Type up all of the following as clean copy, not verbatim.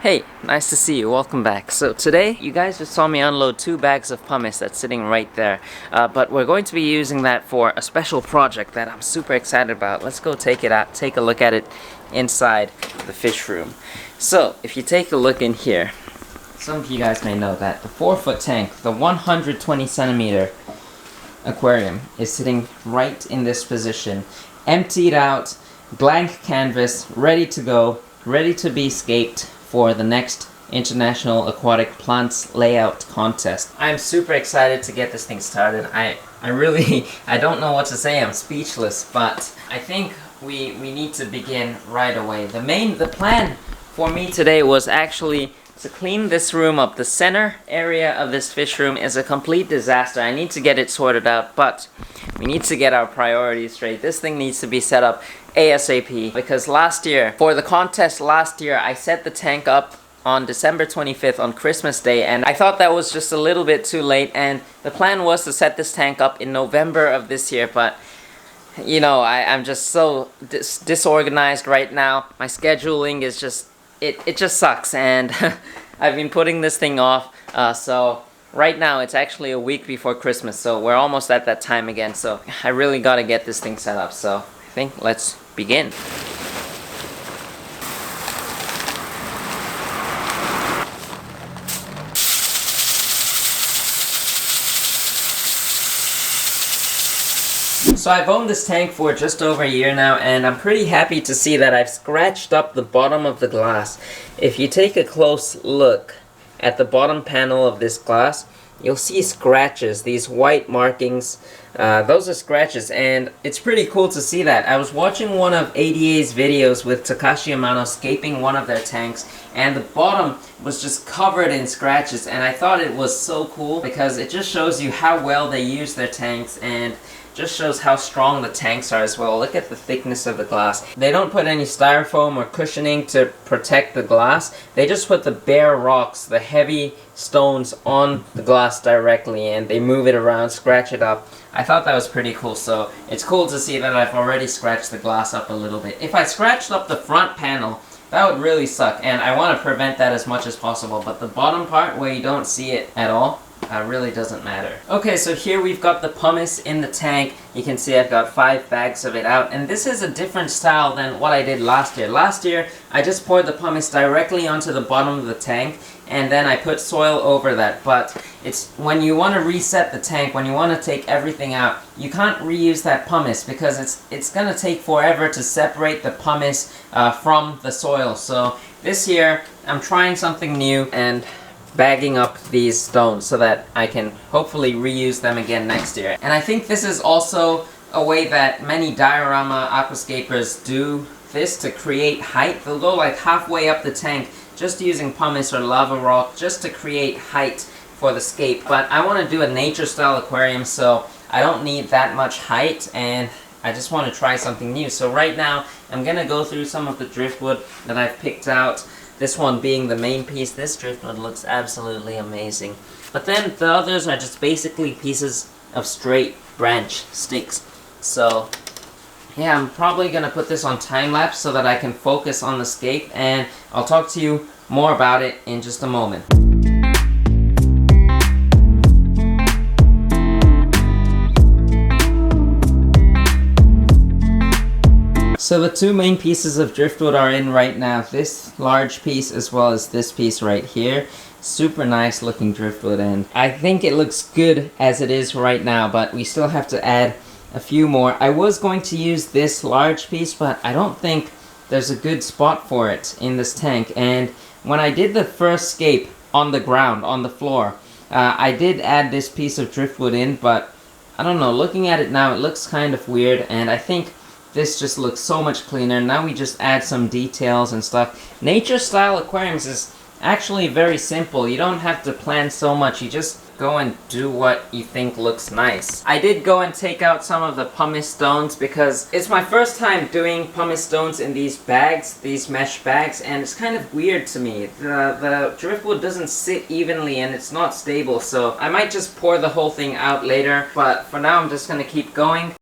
Hey, nice to see you. Welcome back. So today, you guys just saw me unload 2 bags of pumice that's sitting right there. But we're going to be using that for a special project that I'm super excited about. Let's go take it out, take a look at it inside the fish room. So, if you take a look in here, some of you guys may know that the 4-foot tank, the 120 centimeter aquarium, is sitting right in this position, emptied out, blank canvas, ready to go, ready to be scaped for the next International Aquatic Plants Layout Contest. I'm super excited to get this thing started. I don't know what to say, I'm speechless, but I think we need to begin right away. The plan for me today was actually to clean this room up. The center area of this fish room is a complete disaster. I need to get it sorted out, but we need to get our priorities straight. This thing needs to be set up ASAP, because last year, for the contest last year, I set the tank up on December 25th on Christmas Day, and I thought that was just a little bit too late, and the plan was to set this tank up in November of this year, but you know, I'm just so disorganized right now. My scheduling is just, it just sucks, and I've been putting this thing off, so right now it's actually a week before Christmas, so we're almost at that time again, so I really gotta get this thing set up, so I think let's begin. So I've owned this tank for just over a year now, and I'm pretty happy to see that I've scratched up the bottom of the glass. If you take a close look at the bottom panel of this glass, you'll see scratches, these white markings. Those are scratches, and it's pretty cool to see that. I was watching one of ADA's videos with Takashi Amano scaping one of their tanks, and the bottom was just covered in scratches, and I thought it was so cool because it just shows you how well they use their tanks, and just shows how strong the tanks are as well. Look at the thickness of the glass. They don't put any styrofoam or cushioning to protect the glass. They just put the bare rocks, the heavy stones, on the glass directly, and they move it around, scratch it up. I thought that was pretty cool, so it's cool to see that I've already scratched the glass up a little bit. If I scratched up the front panel, that would really suck, and I want to prevent that as much as possible, but the bottom part where you don't see it at all, really doesn't matter. Okay, so here we've got the pumice in the tank. You can see I've got 5 bags of it out, and this is a different style than what I did last year. Last year, I just poured the pumice directly onto the bottom of the tank, and then I put soil over that. But it's when you want to reset the tank, when you want to take everything out, you can't reuse that pumice because it's gonna take forever to separate the pumice from the soil. So this year, I'm trying something new and bagging up these stones so that I can hopefully reuse them again next year. And I think this is also a way that many diorama aquascapers do this to create height. They'll go like halfway up the tank just using pumice or lava rock just to create height for the scape. But I want to do a nature style aquarium, so I don't need that much height, and I just want to try something new. So right now I'm gonna go through some of the driftwood that I've picked out. This one being the main piece. This driftwood looks absolutely amazing. But then the others are just basically pieces of straight branch sticks. So yeah, I'm probably gonna put this on time lapse so that I can focus on the scape, and I'll talk to you more about it in just a moment. So the 2 main pieces of driftwood are in right now. This large piece as well as this piece right here. Super nice looking driftwood, and I think it looks good as it is right now, but we still have to add a few more. I was going to use this large piece, but I don't think there's a good spot for it in this tank. And when I did the first scape on the ground, on the floor, I did add this piece of driftwood in, but I don't know, looking at it now, it looks kind of weird, and I think this just looks so much cleaner. Now we just add some details and stuff. Nature style aquariums is actually very simple. You don't have to plan so much. You just go and do what you think looks nice. I did go and take out some of the pumice stones because it's my first time doing pumice stones in these bags, these mesh bags, and it's kind of weird to me. The driftwood doesn't sit evenly and it's not stable, so I might just pour the whole thing out later, but for now I'm just gonna keep going.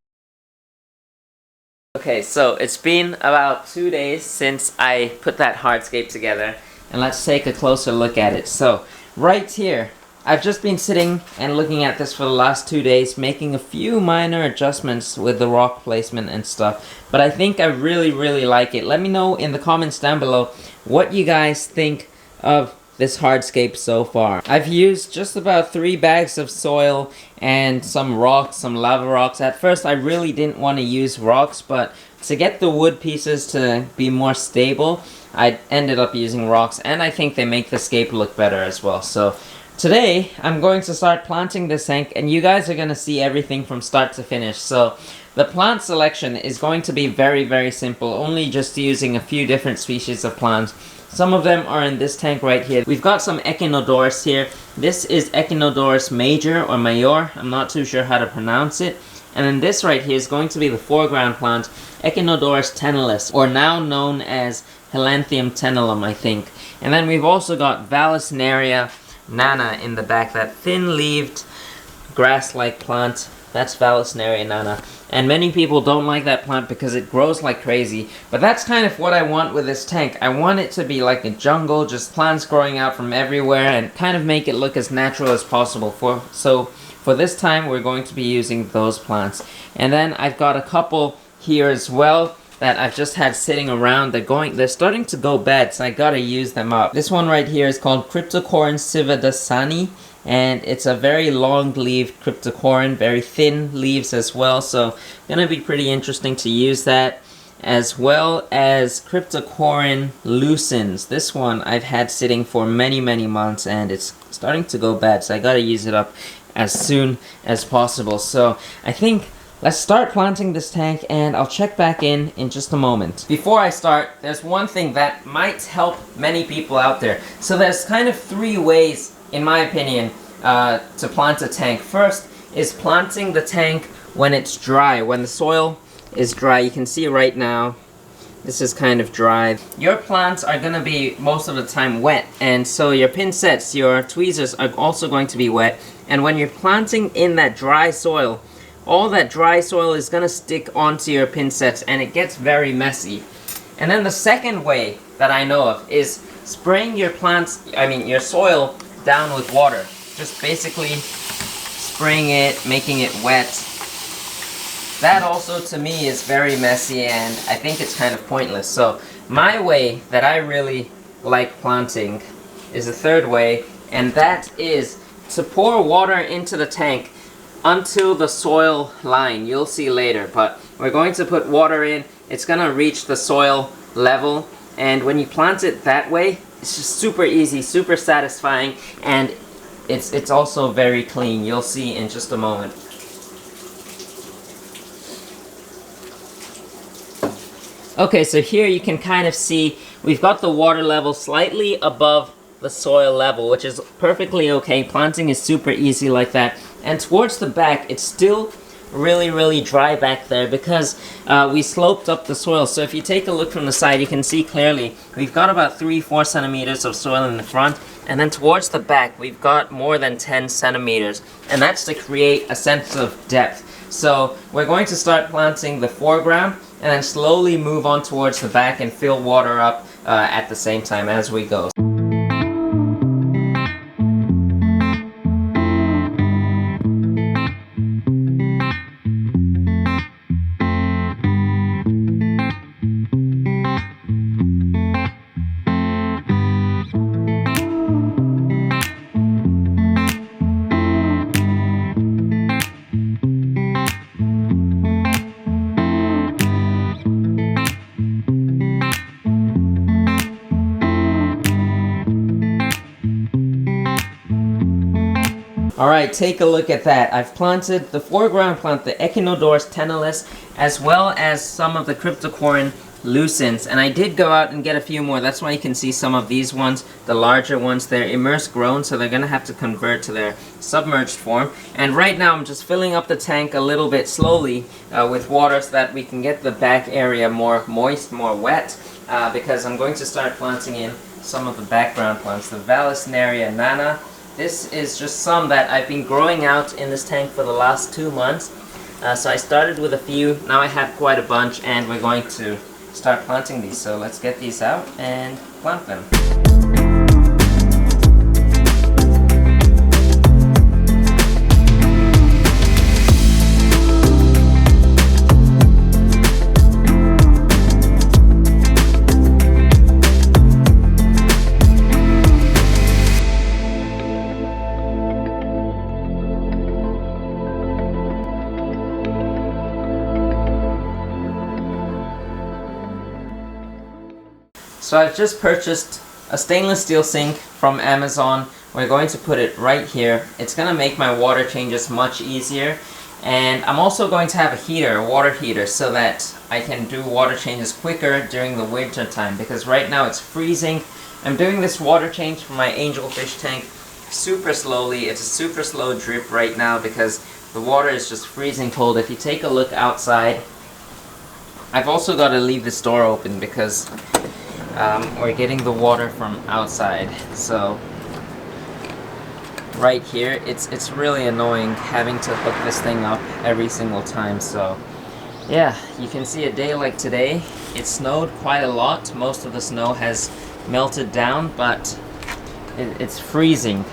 Okay, so it's been about 2 days since I put that hardscape together, and let's take a closer look at it. So right here, I've just been sitting and looking at this for the last 2 days, making a few minor adjustments with the rock placement and stuff. But I think I really like it. Let me know in the comments down below what you guys think of this hardscape so far. I've used just about 3 bags of soil and some rocks, some lava rocks. At first I really didn't want to use rocks, but to get the wood pieces to be more stable, I ended up using rocks, and I think they make the scape look better as well. So today, I'm going to start planting this tank, and you guys are going to see everything from start to finish. So the plant selection is going to be very simple, only just using a few different species of plants. Some of them are in this tank right here. We've got some Echinodoros here. This is Echinodoros major or mayor. I'm not too sure how to pronounce it. And then this right here is going to be the foreground plant, Echinodoros tenuis, or now known as Helanthrium tenellum, I think. And then we've also got Vallisneria nana in the back, that thin-leaved grass-like plant. That's Vallisneria nana. And many people don't like that plant because it grows like crazy. But that's kind of what I want with this tank. I want it to be like a jungle, just plants growing out from everywhere, and kind of make it look as natural as possible. So for this time, we're going to be using those plants. And then I've got a couple here as well that I've just had sitting around. They're starting to go bad, so I gotta use them up. This one right here is called 𝗯𝘂𝘀𝗶𝗿𝗀𝘀, and it's a very long-leaved cryptocorin, very thin leaves as well, so gonna be pretty interesting to use that. As well as cryptocorin lucens. This one I've had sitting for many months, and it's starting to go bad, so I gotta use it up as soon as possible. So I think let's start planting this tank, and I'll check back in just a moment. Before I start, there's one thing that might help many people out there. So there's kind of 3 ways, in my opinion, to plant a tank. First is planting the tank when it's dry, when the soil is dry. You can see right now, this is kind of dry. Your plants are going to be most of the time wet, and so your pincets, your tweezers are also going to be wet. And when you're planting in that dry soil, all that dry soil is going to stick onto your pincets, and it gets very messy. And then the second way that I know of is spraying your your soil down with water. Just basically spraying it, making it wet. That also to me is very messy, and I think it's kind of pointless. So my way that I really like planting is the third way, and that is to pour water into the tank until the soil line. You'll see later, but we're going to put water in. It's gonna reach the soil level, and when you plant it that way, it's just super easy, super satisfying, and it's also very clean. You'll see in just a moment. Okay, so here you can kind of see we've got the water level slightly above the soil level, which is perfectly okay. Planting is super easy like that. And towards the back, it's still really dry back there because we sloped up the soil. So if you take a look from the side, you can see clearly we've got about 3-4 centimeters of soil in the front, and then towards the back we've got more than 10 centimeters, and that's to create a sense of depth. So we're going to start planting the foreground and then slowly move on towards the back and fill water up at the same time as we go. Alright, take a look at that. I've planted the foreground plant, the Echinodoros tenuis, as well as some of the cryptocorin lucens. And I did go out and get a few more. That's why you can see some of these ones, the larger ones. They're immersed grown, so they're going to have to convert to their submerged form. And right now I'm just filling up the tank a little bit slowly with water so that we can get the back area more moist, more wet, because I'm going to start planting in some of the background plants, the Vallisneria nana. This is just some that I've been growing out in this tank for the last 2 months. So I started with a few, now I have quite a bunch, and we're going to start planting these. So let's get these out and plant them. So I've just purchased a stainless steel sink from Amazon. We're going to put it right here. It's going to make my water changes much easier. And I'm also going to have a heater, a water heater, so that I can do water changes quicker during the winter time, because right now it's freezing. I'm doing this water change for my angelfish tank super slowly. It's a super slow drip right now because the water is just freezing cold. If you take a look outside, I've also got to leave this door open because we're getting the water from outside. So right here, it's really annoying having to hook this thing up every single time. So yeah, you can see a day like today, it snowed quite a lot. Most of the snow has melted down, but it's freezing.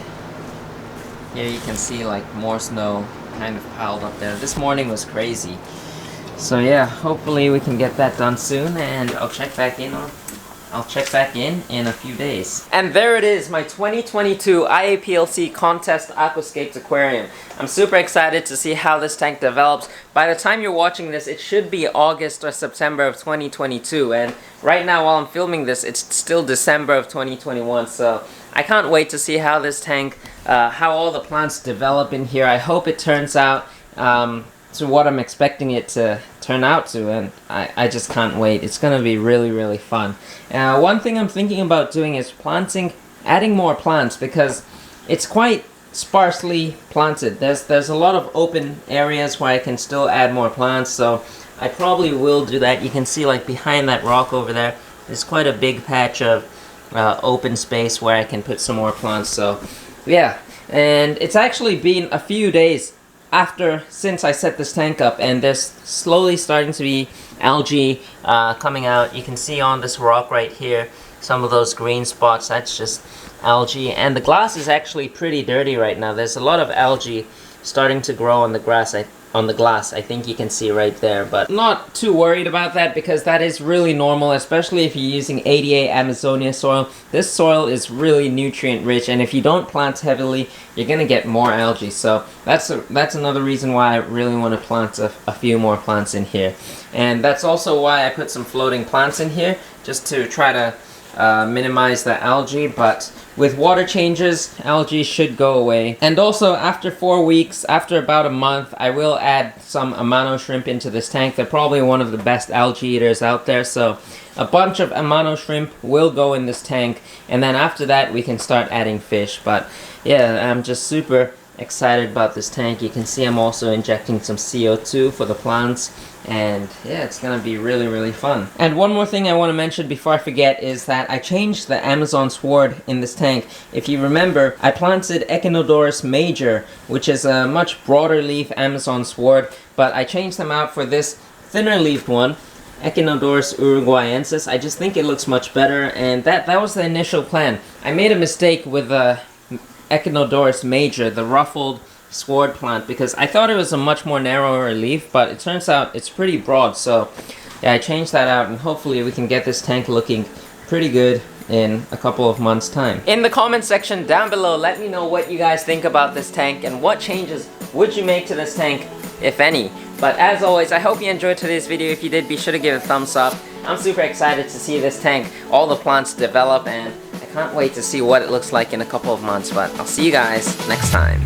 Here you can see like more snow kind of piled up there. This morning was crazy. So yeah, hopefully we can get that done soon, and I'll check back in in a few days. And there it is, my 2022 Iaplc Contest Aquascapes Aquarium. I'm super excited to see how this tank develops. By the time you're watching this, it should be August or September of 2022, and right now while I'm filming this, it's still December of 2021, so I can't wait to see how this tank, how all the plants develop in here. I hope it turns out to what I'm expecting it to turn out to, and I just can't wait. It's gonna be really, really fun. One thing I'm thinking about doing is adding more plants, because it's quite sparsely planted. There's a lot of open areas where I can still add more plants, so I probably will do that. You can see like behind that rock over there, there's quite a big patch of open space where I can put some more plants. So yeah, and it's actually been a few days since I set this tank up, and there's slowly starting to be algae coming out. You can see on this rock right here some of those green spots. That's just algae, and the glass is actually pretty dirty right now. There's a lot of algae starting to grow on the glass. I think you can see right there, but I'm not too worried about that because that is really normal, especially if you're using 88 Amazonia soil. This soil is really nutrient rich, and if you don't plant heavily, you're gonna get more algae. So that's another reason why I really want to plant a few more plants in here. And that's also why I put some floating plants in here, just to try to minimize the algae. But with water changes, algae should go away. And also, after 4 weeks, after about a month, I will add some Amano shrimp into this tank. They're probably one of the best algae eaters out there, so a bunch of Amano shrimp will go in this tank, and then after that we can start adding fish. But yeah, I'm just super excited about this tank. You can see I'm also injecting some CO2 for the plants, and yeah, it's gonna be really, really fun. And one more thing I want to mention before I forget is that I changed the Amazon sward in this tank. If you remember, I planted Echinodoros major, which is a much broader leaf Amazon sward, but I changed them out for this thinner leafed one, Echinodoros uruguayensis. I just think it looks much better, and that was the initial plan. I made a mistake with the Echinodoros major, the ruffled sward plant, because I thought it was a much more narrower leaf, but it turns out it's pretty broad. So yeah, I changed that out, and hopefully we can get this tank looking pretty good in a couple of months' time. In the comment section down below, let me know what you guys think about this tank, and what changes would you make to this tank, if any. But as always, I hope you enjoyed today's video. If you did, be sure to give it a thumbs up. I'm super excited to see this tank, all the plants develop, and I can't wait to see what it looks like in a couple of months. But I'll see you guys next time.